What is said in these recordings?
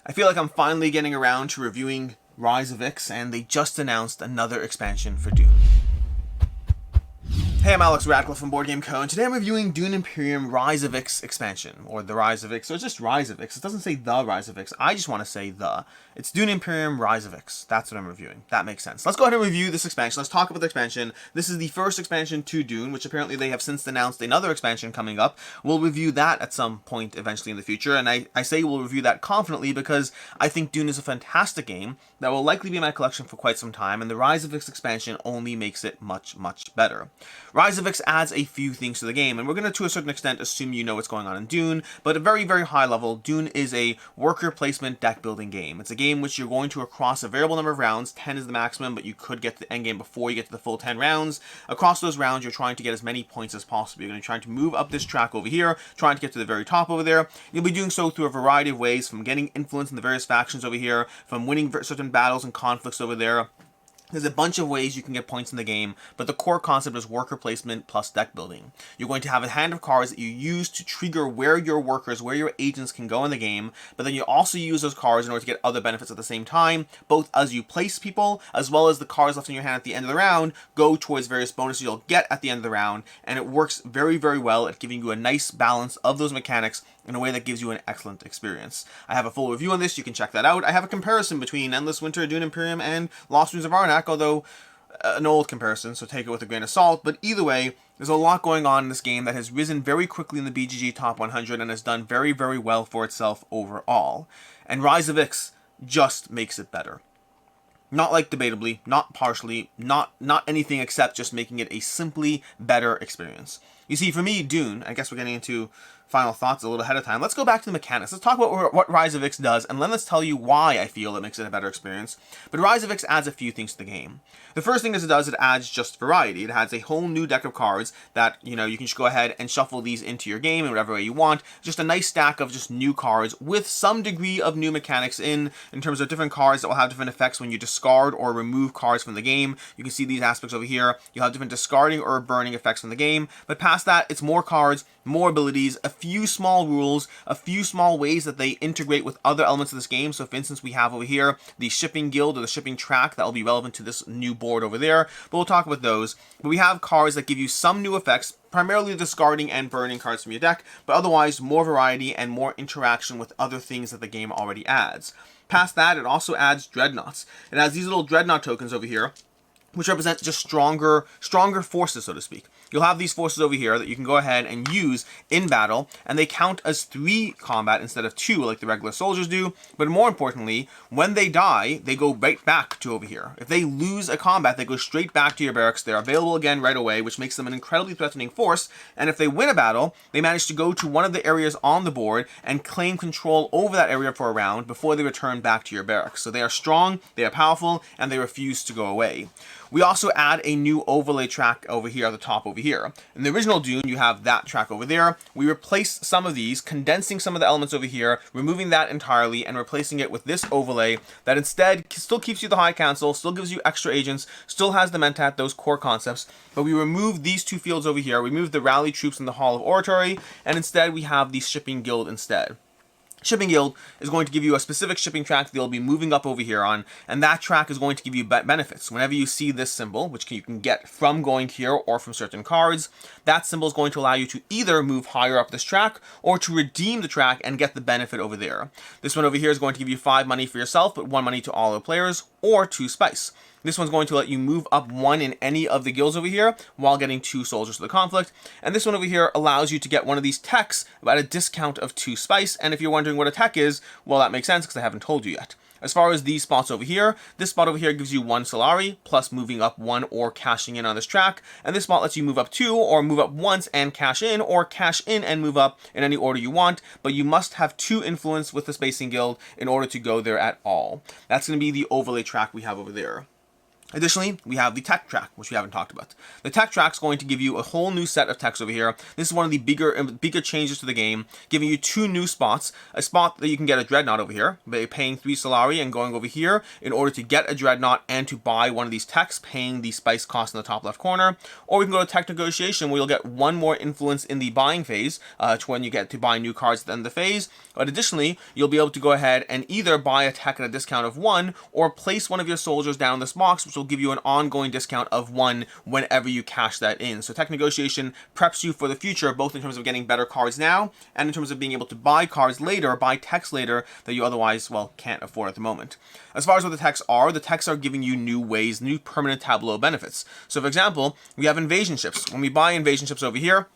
I feel like I'm finally getting around to reviewing Rise of Ix, and they just announced another expansion for Dune. Hey, I'm Alex Radcliffe from Board Game Co, and today I'm reviewing Dune Imperium Rise of Ix expansion, or the Rise of Ix, or just Rise of Ix. It doesn't say the Rise of Ix, I just want to say the. It's Dune Imperium Rise of Ix. That's what I'm reviewing. That makes sense. Let's go ahead and review this expansion. Let's talk about the expansion. This is the first expansion to Dune, which apparently they have since announced another expansion coming up. We'll review that at some point eventually in the future, and I say we'll review that confidently because I think Dune is a fantastic game that will likely be in my collection for quite some time, and the Rise of Ix expansion only makes it much, much better. Rise of Ix adds a few things to the game, and we're going to a certain extent assume you know what's going on in Dune, but at a very, very high level, Dune is a worker placement deck building game. It's a game which you're going to across a variable number of rounds. 10 is the maximum, but you could get to the end game before you get to the full 10 rounds. Across those rounds, you're trying to get as many points as possible. You're going to try to move up this track over here, trying to get to the very top over there. You'll be doing so through a variety of ways, from getting influence in the various factions over here, from winning certain battles and conflicts over there. There's a bunch of ways you can get points in the game, but the core concept is worker placement plus deck building. You're going to have a hand of cards that you use to trigger where your workers, where your agents can go in the game, but then you also use those cards in order to get other benefits at the same time, both as you place people, as well as the cards left in your hand at the end of the round go towards various bonuses you'll get at the end of the round, and it works very, very well at giving you a nice balance of those mechanics in a way that gives you an excellent experience. I have a full review on this, you can check that out. I have a comparison between Endless Winter, Dune Imperium, and Lost Ruins of Arrakis, although an old comparison, so take it with a grain of salt. But either way, there's a lot going on in this game that has risen very quickly in the BGG Top 100 and has done very, very well for itself overall. And Rise of Ix just makes it better. Not like debatably, not partially, not anything except just making it a simply better experience. You see, for me, Dune, I guess we're getting into final thoughts a little ahead of time. Let's go back to the mechanics. Let's talk about what Rise of Ix does, and then let's tell you why I feel it makes it a better experience. But Rise of Ix adds a few things to the game. The first thing is it adds just variety. It adds a whole new deck of cards that, you can just go ahead and shuffle these into your game in whatever way you want. Just a nice stack of just new cards with some degree of new mechanics in terms of different cards that will have different effects when you discard or remove cards from the game. You can see these aspects over here. You'll have different discarding or burning effects from the game. But past that, it's more cards, more abilities, a few small rules, a few small ways that they integrate with other elements of this game. So for instance, we have over here the shipping guild or the shipping track that will be relevant to this new board over there, but we'll talk about those. But we have cards that give you some new effects, primarily discarding and burning cards from your deck, but otherwise more variety and more interaction with other things that the game already adds. Past that, it also adds dreadnoughts. It has these little dreadnought tokens over here, which represent just stronger forces, so to speak. You'll have these forces over here that you can go ahead and use in battle, and they count as 3 combat instead of 2 like the regular soldiers do. But more importantly, when they die, they go right back to over here. If they lose a combat, they go straight back to your barracks. They're available again right away, which makes them an incredibly threatening force. And if they win a battle, they manage to go to one of the areas on the board and claim control over that area for a round before they return back to your barracks. So they are strong, they are powerful, and they refuse to go away. We also add a new overlay track over here at the top over here. In the original Dune, you have that track over there. We replace some of these, condensing some of the elements over here, removing that entirely, and replacing it with this overlay that instead still keeps you the High Council, still gives you extra agents, still has the Mentat, those core concepts, but we remove these 2 fields over here. We remove the rally troops in the Hall of Oratory, and instead we have the shipping guild instead. Shipping Guild is going to give you a specific shipping track that they'll be moving up over here on, and that track is going to give you benefits. Whenever you see this symbol, which you can get from going here or from certain cards, that symbol is going to allow you to either move higher up this track or to redeem the track and get the benefit over there. This one over here is going to give you 5 money for yourself, but 1 money to all the players, or 2 spice. This one's going to let you move up 1 in any of the guilds over here while getting 2 soldiers to the conflict. And this one over here allows you to get one of these techs at a discount of 2 spice. And if you're wondering what a tech is, well, that makes sense because I haven't told you yet. As far as these spots over here, this spot over here gives you 1 Solari, plus moving up 1 or cashing in on this track. And this spot lets you move up 2 or move up once and cash in, or cash in and move up in any order you want. But you must have 2 influence with the Spacing Guild in order to go there at all. That's going to be the overlay track we have over there. Additionally, we have the tech track, which we haven't talked about. The tech track is going to give you a whole new set of techs over here. This is one of the bigger changes to the game, giving you 2 new spots. A spot that you can get a dreadnought over here, by paying 3 Solari and going over here in order to get a dreadnought and to buy one of these techs, paying the spice cost in the top left corner. Or we can go to tech negotiation, where you'll get 1 more influence in the buying phase, to when you get to buy new cards at the end of the phase. But additionally, you'll be able to go ahead and either buy a tech at a discount of 1, or place one of your soldiers down in this box, which will give you an ongoing discount of 1 whenever you cash that in. So tech negotiation preps you for the future, both in terms of getting better cards now and in terms of being able to buy cards later, buy techs later that you otherwise, well, can't afford at the moment. As far as what the techs are giving you new ways, new permanent tableau benefits. So for example, we have invasion ships. When we buy invasion ships over here,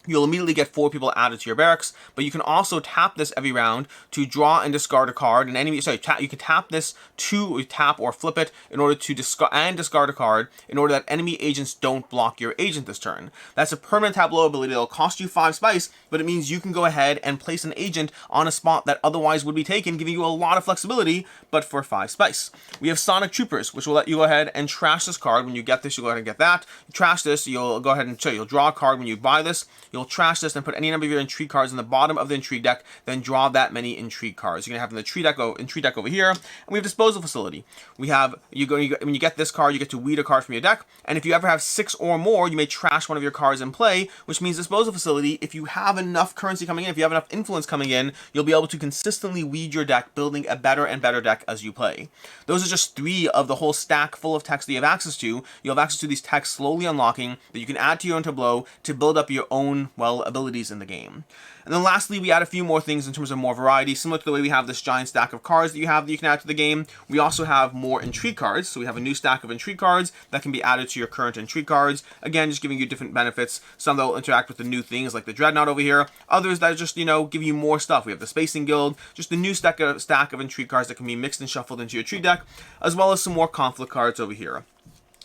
you'll immediately get 4 people added to your barracks, but you can also tap this every round to draw and discard a card. You can tap this to tap or flip it in order to discard a card in order that enemy agents don't block your agent this turn. That's a permanent tableau ability that'll cost you 5 spice, but it means you can go ahead and place an agent on a spot that otherwise would be taken, giving you a lot of flexibility, but for 5 spice. We have Sonic Troopers, which will let you go ahead and trash this card. When you get this, you'll go ahead and get that. You trash this, you'll go ahead and you'll draw a card when you buy this. You'll trash this and put any number of your intrigue cards in the bottom of the intrigue deck, then draw that many intrigue cards. You're gonna have the intrigue deck over here, and we have disposal facility. We have when you get this card, you get to weed a card from your deck, and if you ever have 6 or more, you may trash one of your cards in play, which means disposal facility. If you have enough currency coming in, if you have enough influence coming in, you'll be able to consistently weed your deck, building a better and better deck as you play. Those are just 3 of the whole stack full of techs that you have access to. You have access to these techs slowly unlocking that you can add to your own tableau to build up your own, well, abilities in the game. And then lastly, we add a few more things in terms of more variety, similar to the way we have this giant stack of cards that you can add to the game. We also have more intrigue cards, so we have a new stack of intrigue cards that can be added to your current intrigue cards. Again, just giving you different benefits. Some that will interact with the new things like the dreadnought over here. Others that just, give you more stuff. We have the spacing guild, just a new stack of intrigue cards that can be mixed and shuffled into your tree deck, as well as some more conflict cards over here.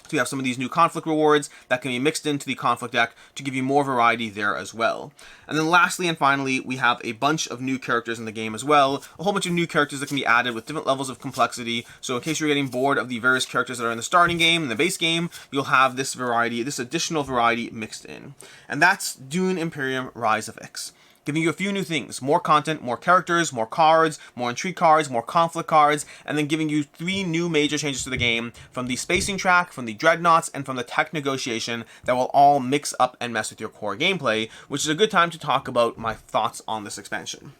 So you have some of these new conflict rewards that can be mixed into the conflict deck to give you more variety there as well. And then lastly and finally, we have a bunch of new characters in the game as well. A whole bunch of new characters that can be added with different levels of complexity. So in case you're getting bored of the various characters that are in the starting game and the base game, you'll have this variety, this additional variety mixed in. And that's Dune Imperium Rise of Ix. Giving you a few new things, more content, more characters, more cards, more intrigue cards, more conflict cards, and then giving you 3 new major changes to the game from the spacing track, from the dreadnoughts, and from the tech negotiation that will all mix up and mess with your core gameplay, which is a good time to talk about my thoughts on this expansion.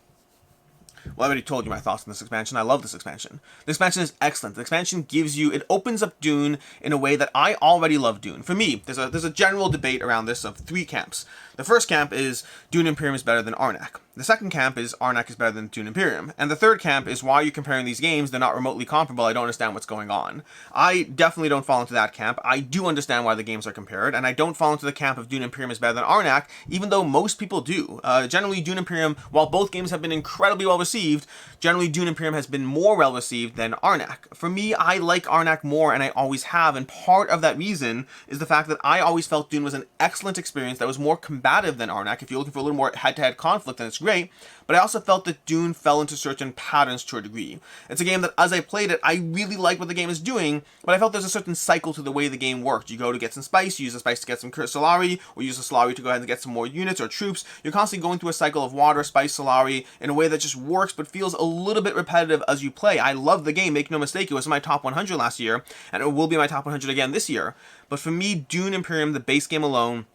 Well, I already told you my thoughts on this expansion. I love this expansion. The expansion is excellent. The expansion it opens up Dune in a way that I already love Dune. For me, there's a general debate around this of 3 camps. The first camp is Dune Imperium is better than Arnak. The second camp is Arnak is better than Dune Imperium. And the third camp is, why are you comparing these games? They're not remotely comparable. I don't understand what's going on. I definitely don't fall into that camp. I do understand why the games are compared, and I don't fall into the camp of Dune Imperium is better than Arnak, even though most people do. Generally, Dune Imperium, while both games have been incredibly well received, generally Dune Imperium has been more well received than Arnak. For me, I like Arnak more, and I always have, and part of that reason is the fact that I always felt Dune was an excellent experience that was more combative than Arnak. If you're looking for a little more head-to-head conflict, then it's great, but I also felt that Dune fell into certain patterns to a degree. It's a game that, as I played it, I really like what the game is doing, but I felt there's a certain cycle to the way the game worked. You go to get some spice, you use the spice to get some Solari, or use the Solari to go ahead and get some more units or troops. You're constantly going through a cycle of water, spice, Solari in a way that just works, but feels a little bit repetitive as you play. I love the game, make no mistake, it was in my top 100 last year, and it will be my top 100 again this year. But for me, Dune Imperium, the base game alone,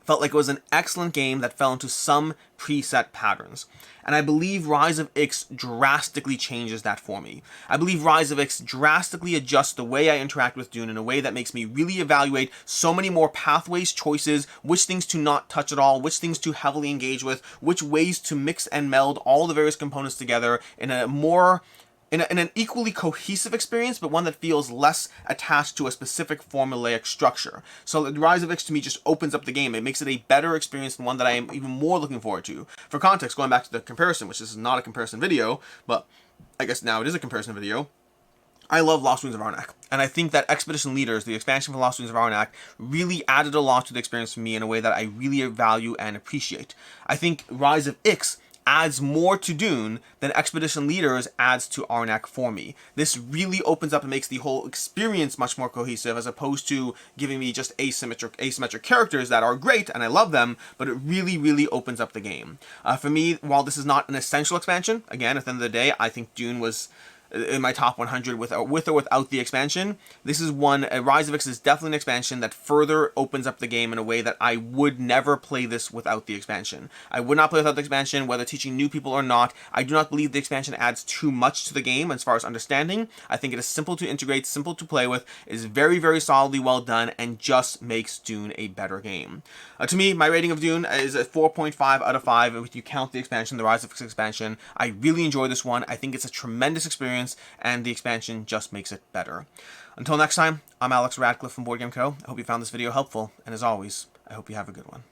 felt like it was an excellent game that fell into some preset patterns. And I believe Rise of Ix drastically changes that for me. I believe Rise of Ix drastically adjusts the way I interact with Dune in a way that makes me really evaluate so many more pathways, choices, which things to not touch at all, which things to heavily engage with, which ways to mix and meld all the various components together in an equally cohesive experience, but one that feels less attached to a specific formulaic structure. So the Rise of Ix to me just opens up the game. It makes it a better experience and one that I am even more looking forward to. For context, going back to the comparison, which this is not a comparison video, but I guess now it is a comparison video, I love Lost Ruins of Arnak, and I think that Expedition Leaders, the expansion for Lost Ruins of Arnak, really added a lot to the experience for me in a way that I really value and appreciate. I think Rise of Ix adds more to Dune than Expedition Leaders adds to Arnak for me. This really opens up and makes the whole experience much more cohesive, as opposed to giving me just asymmetric characters that are great and I love them, but it really opens up the game. For me, while this is not an essential expansion, again, at the end of the day, I think Dune was in my top 100 with or without the expansion. This is one, Rise of X is definitely an expansion that further opens up the game in a way that I would never play this without the expansion. I would not play without the expansion, whether teaching new people or not. I do not believe the expansion adds too much to the game as far as understanding. I think it is simple to integrate, simple to play with, is very solidly well done, and just makes Dune a better game. To me, my rating of Dune is a 4.5 out of 5, if you count the expansion, the Rise of X expansion. I really enjoy this one. I think it's a tremendous experience, and the expansion just makes it better. Until next time, I'm Alex Radcliffe from Board Game Co. I hope you found this video helpful, and as always, I hope you have a good one.